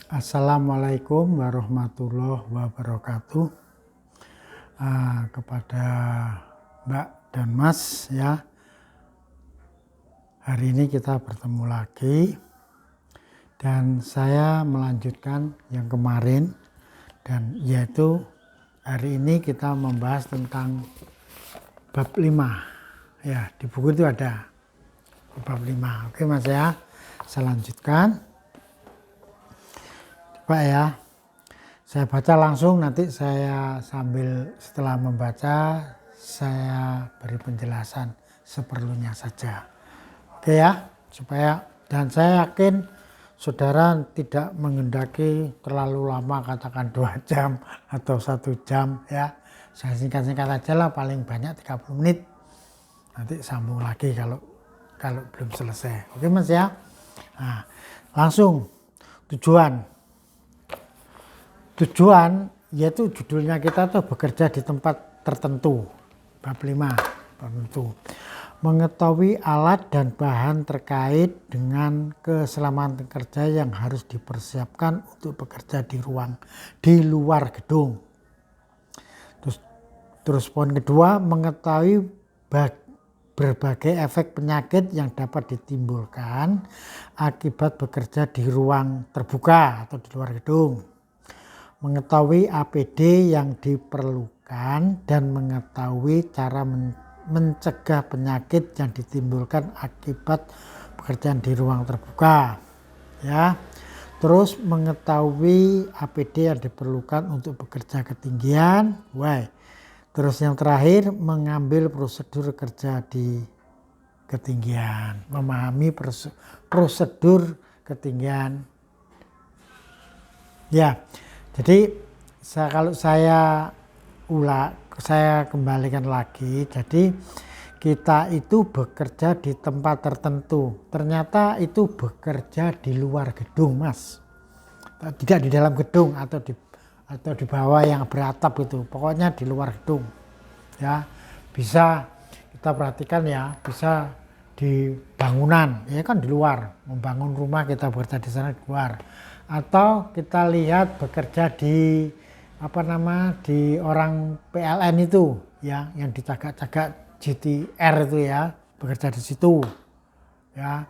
Assalamualaikum warahmatullahi wabarakatuh. Kepada Mbak dan Mas ya, hari ini kita bertemu lagi dan saya melanjutkan yang kemarin, dan yaitu hari ini kita membahas tentang bab 5 ya, di buku itu ada bab 5. Oke Mas ya, saya lanjutkan. Pak ya, saya baca langsung, nanti saya sambil setelah membaca saya beri penjelasan seperlunya saja. Oke ya, supaya, dan saya yakin saudara tidak mengendaki terlalu lama, katakan 2 jam atau 1 jam ya. Saya singkat-singkat aja lah, paling banyak 30 menit. Nanti sambung lagi kalau belum selesai. Oke Mas ya. Nah, langsung Tujuan yaitu judulnya kita tuh bekerja di tempat tertentu. Bab 5 tertentu. Mengetahui alat dan bahan terkait dengan keselamatan kerja yang harus dipersiapkan untuk bekerja di luar gedung. Terus poin kedua, mengetahui berbagai efek penyakit yang dapat ditimbulkan akibat bekerja di ruang terbuka atau di luar gedung. Mengetahui APD yang diperlukan dan mengetahui cara mencegah penyakit yang ditimbulkan akibat pekerjaan di ruang terbuka ya. Terus mengetahui APD yang diperlukan untuk bekerja ketinggian. Terus yang terakhir, mengambil prosedur kerja di ketinggian, memahami prosedur ketinggian ya. Jadi kalau saya kembalikan lagi, jadi kita itu bekerja di tempat tertentu, ternyata itu bekerja di luar gedung Mas, tidak di dalam gedung atau di bawah yang beratap itu, pokoknya di luar gedung ya. Bisa kita perhatikan ya, bisa di bangunan ya kan, di luar, membangun rumah kita bekerja di sana di luar. Atau kita lihat bekerja di di orang PLN itu ya, yang dicagak-cagak GTR itu ya, bekerja di situ ya.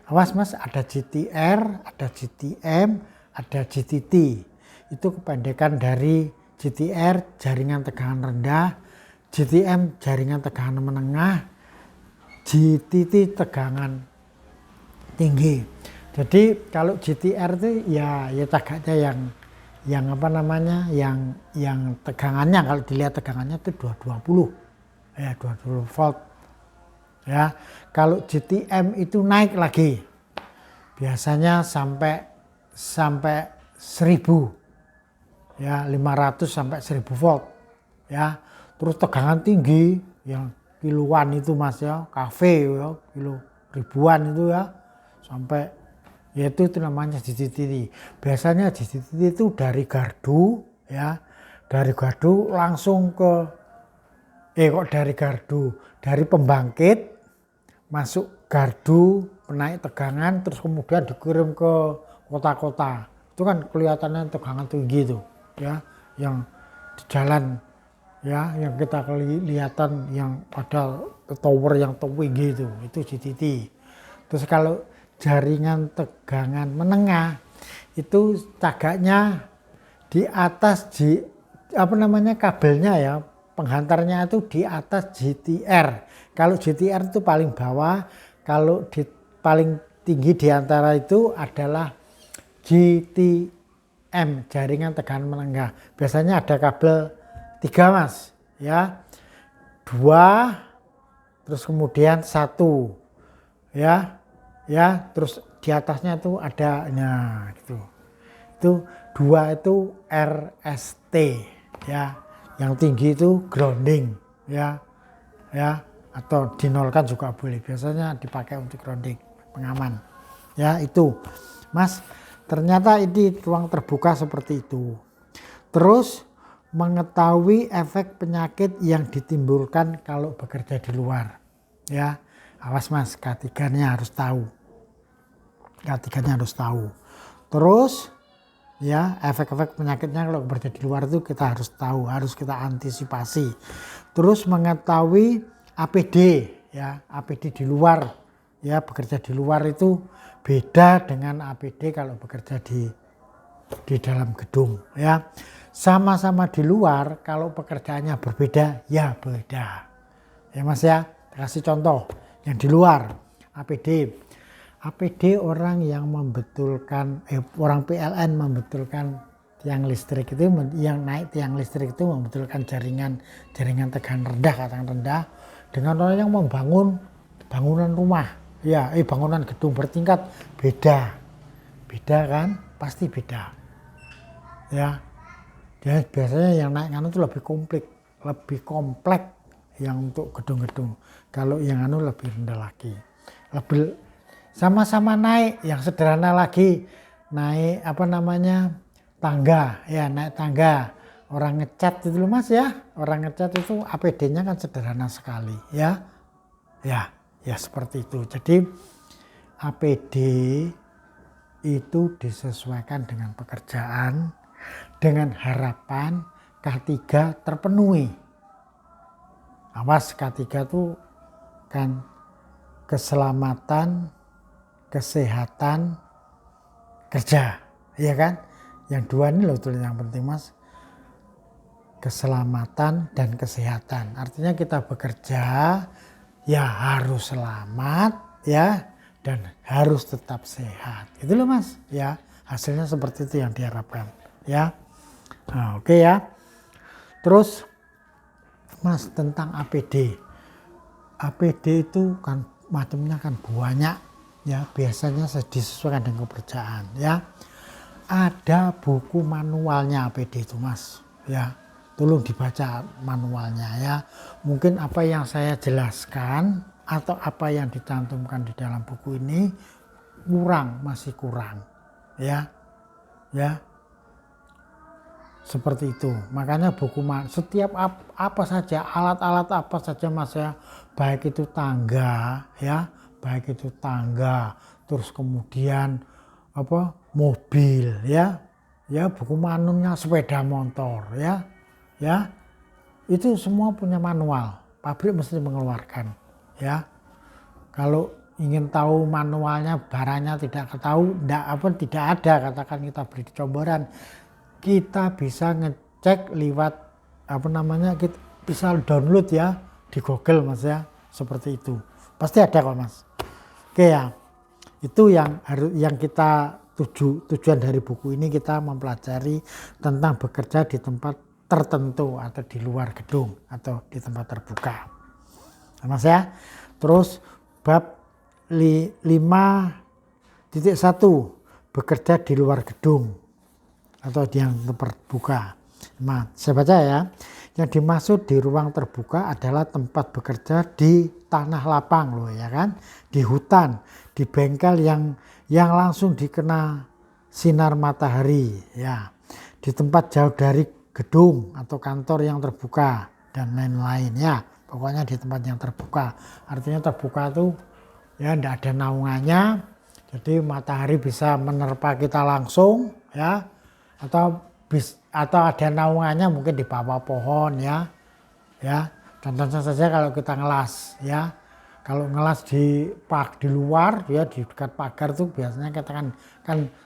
Awas Mas, ada GTR, ada GTM, ada GTT. Itu kependekan dari GTR, jaringan tegangan rendah, GTM jaringan tegangan menengah, GTT tegangan tinggi. Jadi kalau GTR itu ya cagaknya yang tegangannya, kalau dilihat tegangannya itu 220 ya, 220 volt ya. Kalau GTM itu naik lagi, biasanya sampai 1000 ya, 500 sampai 1000 volt ya. Terus tegangan tinggi yang kiloan itu Mas ya, kafe ya, kilo ribuan itu ya, sampai yaitu itu namanya GTT. Biasanya GTT itu dari gardu ya, dari gardu langsung ke dari pembangkit masuk gardu, menaik tegangan, terus kemudian dikirim ke kota-kota. Itu kan kelihatannya tegangan tinggi itu ya, yang di jalan ya, yang kita kelihatan yang ada tower yang tinggi itu GTT. Terus kalau jaringan tegangan menengah itu cagaknya di atas kabelnya ya, penghantarnya itu di atas GTR. Kalau GTR itu paling bawah, kalau paling tinggi di antara itu adalah GTM, jaringan tegangan menengah. Biasanya ada kabel 3 Mas ya, 2 terus kemudian 1 ya, terus di atasnya tuh ada gitu. Itu 2 itu RST ya, yang tinggi itu grounding ya, atau dinolkan juga boleh, biasanya dipakai untuk grounding, pengaman ya. Itu Mas, ternyata ini ruang terbuka seperti itu. Terus mengetahui efek penyakit yang ditimbulkan kalau bekerja di luar ya. Awas Mas, K3-nya harus tahu. Terus ya, efek-efek penyakitnya kalau bekerja di luar itu kita harus tahu, harus kita antisipasi. Terus mengetahui APD, ya, APD di luar, ya, bekerja di luar itu beda dengan APD kalau bekerja di dalam gedung, ya. Sama-sama di luar, kalau pekerjaannya berbeda, ya beda. Ya Mas ya, kasih contoh yang di luar APD. APD orang yang membetulkan, orang PLN membetulkan tiang listrik itu, yang naik tiang listrik itu membetulkan jaringan tegangan rendah, katakan rendah, dengan orang yang membangun bangunan rumah, ya, bangunan gedung bertingkat, beda kan, pasti beda, ya. Dia biasanya yang naik anu itu lebih kompleks yang untuk gedung-gedung. Kalau yang anu lebih rendah lagi, lebih sama-sama naik, yang sederhana lagi naik tangga, ya, naik tangga, orang ngecat itu loh Mas ya, orang ngecat itu APD-nya kan sederhana sekali, ya seperti itu. Jadi APD itu disesuaikan dengan pekerjaan, dengan harapan K3 terpenuhi. Awas, K3 itu kan keselamatan, kesehatan, kerja, iya kan? Yang dua ini loh yang penting Mas, keselamatan dan kesehatan. Artinya kita bekerja ya harus selamat, ya, dan harus tetap sehat. Itu loh Mas, ya, hasilnya seperti itu yang diharapkan, ya. Nah, oke ya. Terus Mas tentang APD. APD itu kan macamnya kan banyak, ya, biasanya disesuaikan dengan pekerjaan, ya. Ada buku manualnya APD itu Mas, ya, tolong dibaca manualnya, ya. Mungkin apa yang saya jelaskan atau apa yang dicantumkan di dalam buku ini masih kurang, ya, seperti itu. Makanya buku setiap apa saja, alat-alat apa saja Mas ya, baik itu tangga, ya, terus kemudian mobil, ya, buku manualnya, sepeda motor, ya, itu semua punya manual. Pabrik mesti mengeluarkan, ya. Kalau ingin tahu manualnya, barangnya tidak ada, katakan kita beli di comberan, kita bisa ngecek lewat kita bisa download, ya, di Google Mas ya, seperti itu. Pasti ada kok Mas. Oke ya. Itu yang kita tujuan dari buku ini, kita mempelajari tentang bekerja di tempat tertentu atau di luar gedung atau di tempat terbuka. Nah, Mas ya. Terus bab 5.1 bekerja di luar gedung atau di yang terbuka. Nah, saya baca ya. Yang dimaksud di ruang terbuka adalah tempat bekerja di tanah lapang loh, ya kan, di hutan, di bengkel yang langsung dikena sinar matahari, ya, di tempat jauh dari gedung atau kantor yang terbuka dan lain-lain, ya. Pokoknya di tempat yang terbuka. Artinya terbuka itu ya tidak ada naungannya, jadi matahari bisa menerpa kita langsung, ya, atau ada naungannya mungkin di bawah pohon, ya. Contohnya saja kalau kita ngelas, ya, kalau ngelas di luar, ya, di dekat pagar tuh biasanya kita kan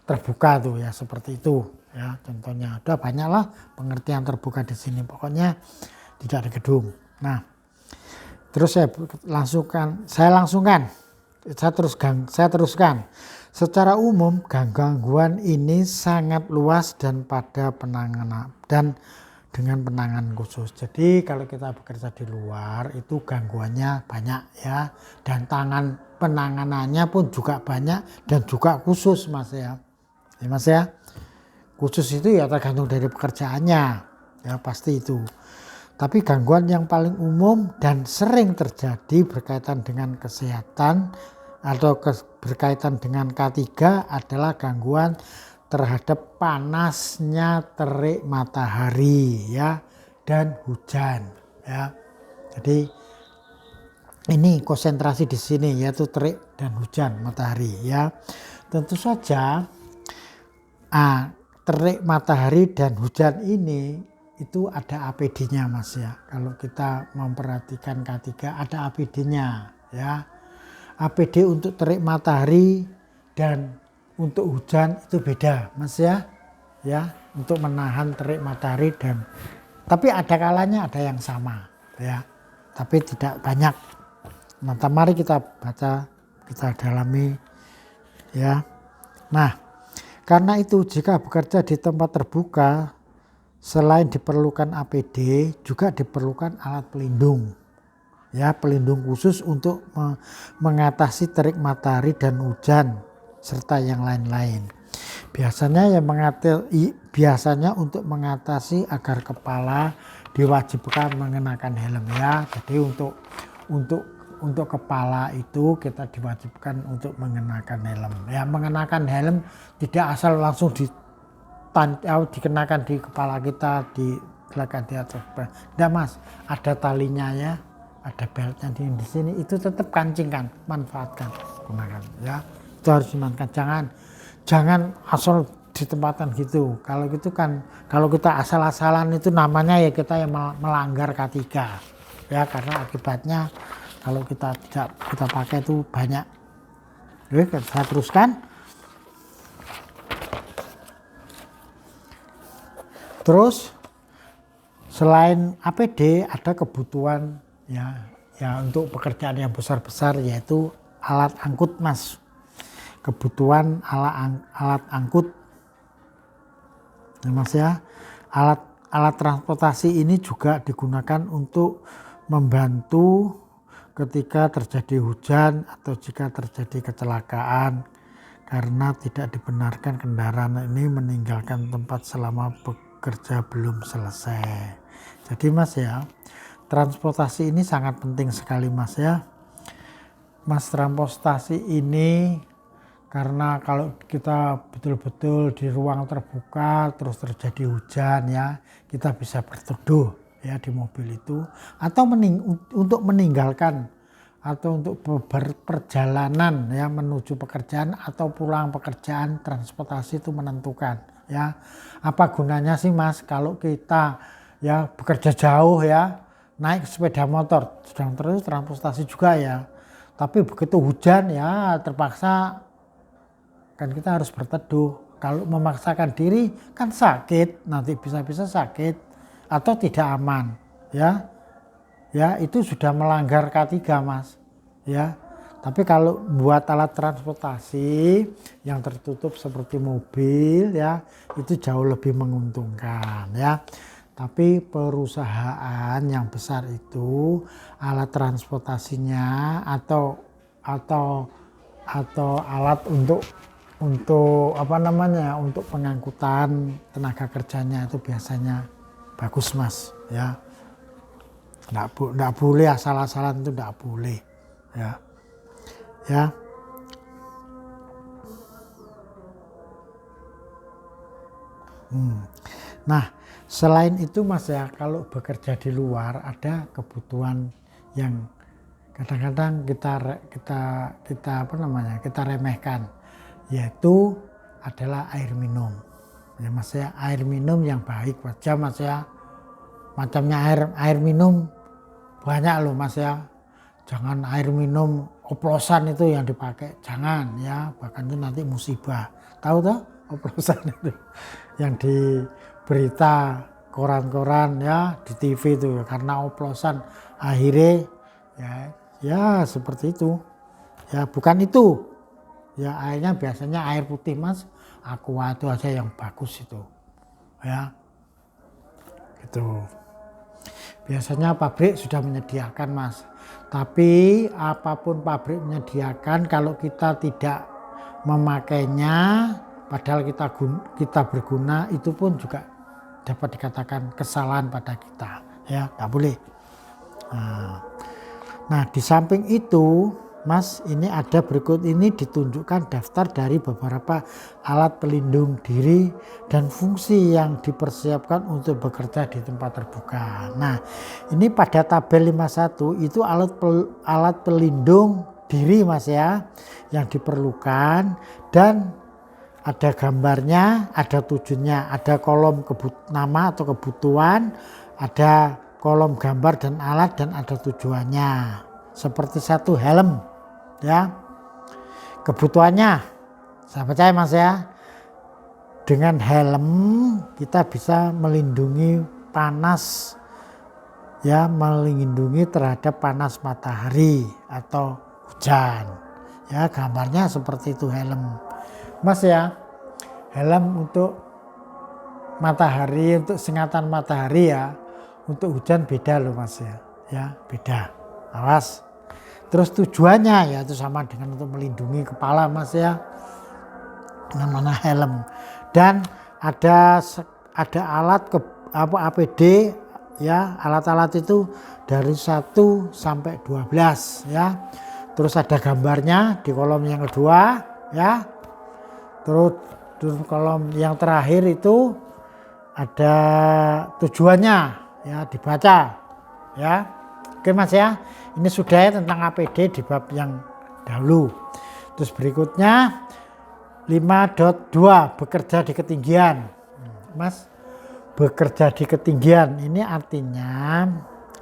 terbuka tuh, ya, seperti itu, ya. Contohnya ada banyaklah pengertian terbuka di sini, pokoknya tidak ada gedung. Nah, terus saya teruskan. Secara umum gangguan ini sangat luas dan pada penanganan dan dengan penanganan khusus. Jadi kalau kita bekerja di luar itu gangguannya banyak, ya, dan penanganannya pun juga banyak dan juga khusus Mas ya. Ya Mas ya. Khusus itu ya tergantung dari pekerjaannya, ya, pasti itu. Tapi gangguan yang paling umum dan sering terjadi berkaitan dengan kesehatan atau berkaitan dengan K3 adalah gangguan terhadap panasnya terik matahari, ya, dan hujan, ya. Jadi ini konsentrasi di sini, yaitu terik dan hujan matahari, ya. Tentu saja terik matahari dan hujan ini itu ada APD-nya Mas ya. Kalau kita memperhatikan K3 ada APD-nya ya. APD untuk terik matahari dan untuk hujan itu beda Mas ya. Ya, untuk menahan terik matahari dan tapi ada kalanya ada yang sama ya. Tapi tidak banyak. Nah, mari kita baca, kita dalami ya. Nah, karena itu jika bekerja di tempat terbuka, selain diperlukan APD, juga diperlukan alat pelindung. Ya, pelindung khusus untuk mengatasi terik matahari dan hujan serta yang lain-lain. Biasanya untuk mengatasi agar kepala diwajibkan mengenakan helm ya. Jadi untuk kepala itu kita diwajibkan untuk mengenakan helm. Ya, mengenakan helm tidak asal langsung dikenakan di kepala kita, di belakang di atas. Tidak Mas, ada talinya ya, ada beltnya di sini. Itu tetap kancingkan, manfaatkan, gunakan ya. Itu harus dimanfaatkan. Jangan asal ditempatkan gitu. Kalau gitu kan, kalau kita asal-asalan itu namanya ya kita yang melanggar K3 ya, karena akibatnya kalau kita tidak kita pakai itu banyak. Oke, saya teruskan. Terus selain APD ada kebutuhan ya untuk pekerjaan yang besar-besar yaitu alat angkut Mas. Kebutuhan alat angkut ya Mas ya. Alat transportasi ini juga digunakan untuk membantu ketika terjadi hujan atau jika terjadi kecelakaan karena tidak dibenarkan kendaraan ini meninggalkan tempat selama bekerja belum selesai. Jadi Mas ya, transportasi ini sangat penting sekali Mas ya. Mas, transportasi ini karena kalau kita betul-betul di ruang terbuka terus terjadi hujan ya, kita bisa berteduh ya di mobil itu, atau untuk meninggalkan atau untuk berperjalanan ya menuju pekerjaan atau pulang pekerjaan, transportasi itu menentukan ya. Apa gunanya sih Mas kalau kita ya bekerja jauh ya naik sepeda motor, sedang terus transportasi juga ya, tapi begitu hujan ya terpaksa kan kita harus berteduh. Kalau memaksakan diri kan sakit, nanti bisa-bisa sakit atau tidak aman ya. Ya, itu sudah melanggar K3 Mas ya. Tapi kalau buat alat transportasi yang tertutup seperti mobil ya, itu jauh lebih menguntungkan ya. Tapi perusahaan yang besar itu alat transportasinya atau alat untuk apa namanya, untuk pengangkutan tenaga kerjanya itu biasanya bagus Mas ya. Nggak boleh asal-asalan, itu nggak boleh ya. Nah, selain itu Mas ya, kalau bekerja di luar ada kebutuhan yang kadang-kadang kita remehkan, yaitu adalah air minum ya Mas ya. Air minum yang baik aja Mas ya. Macamnya air minum banyak loh Mas ya. Jangan air minum oplosan itu yang dipakai, jangan ya, bahkan itu nanti musibah. Tahu toh oplosan itu yang di berita koran-koran ya, di TV itu ya, karena oplosan akhirnya ya seperti itu ya. Bukan itu ya, airnya biasanya air putih Mas, Aqua itu aja yang bagus itu ya gitu. Biasanya pabrik sudah menyediakan Mas, tapi apapun pabrik menyediakan, kalau kita tidak memakainya padahal kita berguna, itu pun juga dapat dikatakan kesalahan pada kita ya, nggak boleh. Nah di samping itu Mas, ini ada berikut ini ditunjukkan daftar dari beberapa alat pelindung diri dan fungsi yang dipersiapkan untuk bekerja di tempat terbuka. Nah, ini pada tabel 51 itu alat pelindung diri Mas ya, yang diperlukan, dan ada gambarnya, ada tujuannya, ada kolom nama atau kebutuhan, ada kolom gambar dan alat, dan ada tujuannya. Seperti satu helm, ya. Kebutuhannya, saya percaya Mas ya, dengan helm kita bisa melindungi panas, ya, melindungi terhadap panas matahari atau hujan. Ya, gambarnya seperti itu helm. Mas ya, helm untuk matahari, untuk sengatan matahari ya, untuk hujan beda loh Mas ya. Ya, beda. Awas. Terus tujuannya ya itu sama dengan untuk melindungi kepala Mas ya. Namanya helm. Dan ada alat APD ya, alat-alat itu dari 1 sampai 12 ya. Terus ada gambarnya di kolom yang kedua ya. Terus kolom yang terakhir itu ada tujuannya ya, dibaca ya. Oke Mas ya, ini sudah ya tentang APD di bab yang dahulu. Terus berikutnya 5.2 bekerja di ketinggian. Mas, bekerja di ketinggian ini artinya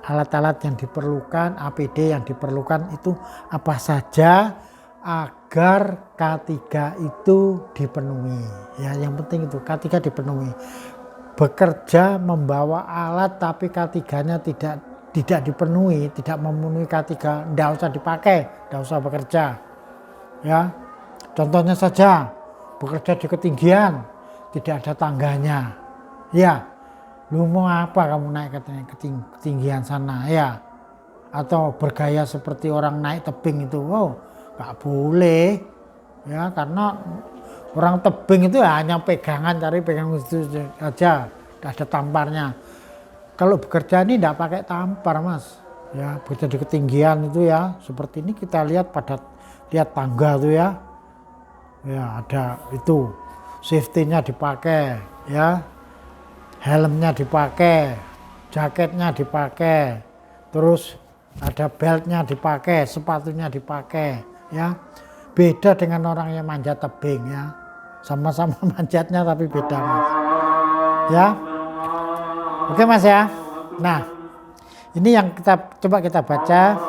alat-alat yang diperlukan, APD yang diperlukan itu apa saja agar K3 itu dipenuhi. Ya, yang penting itu K3 dipenuhi. Bekerja membawa alat tapi K3-nya tidak dipenuhi, tidak memenuhi K3, tidak usah dipakai, tidak usah bekerja. Ya, contohnya saja bekerja di ketinggian, tidak ada tangganya. Ya, lu mau apa kamu naik ke ketinggian sana ya? Atau bergaya seperti orang naik tebing itu, wow, nggak boleh ya, karena orang tebing itu hanya pegangan, cari pegang itu aja, tidak ada tamparnya. Kalau bekerja ini tidak pakai tampar Mas ya, bekerja di ketinggian itu ya, seperti ini kita lihat tangga tuh ya, ya ada itu, safety-nya dipakai ya, helmnya dipakai, jaketnya dipakai, terus ada beltnya dipakai, sepatunya dipakai ya. Beda dengan orang yang manjat tebing ya, sama-sama manjatnya tapi beda Mas ya. Oke Mas ya. Nah, ini yang coba kita baca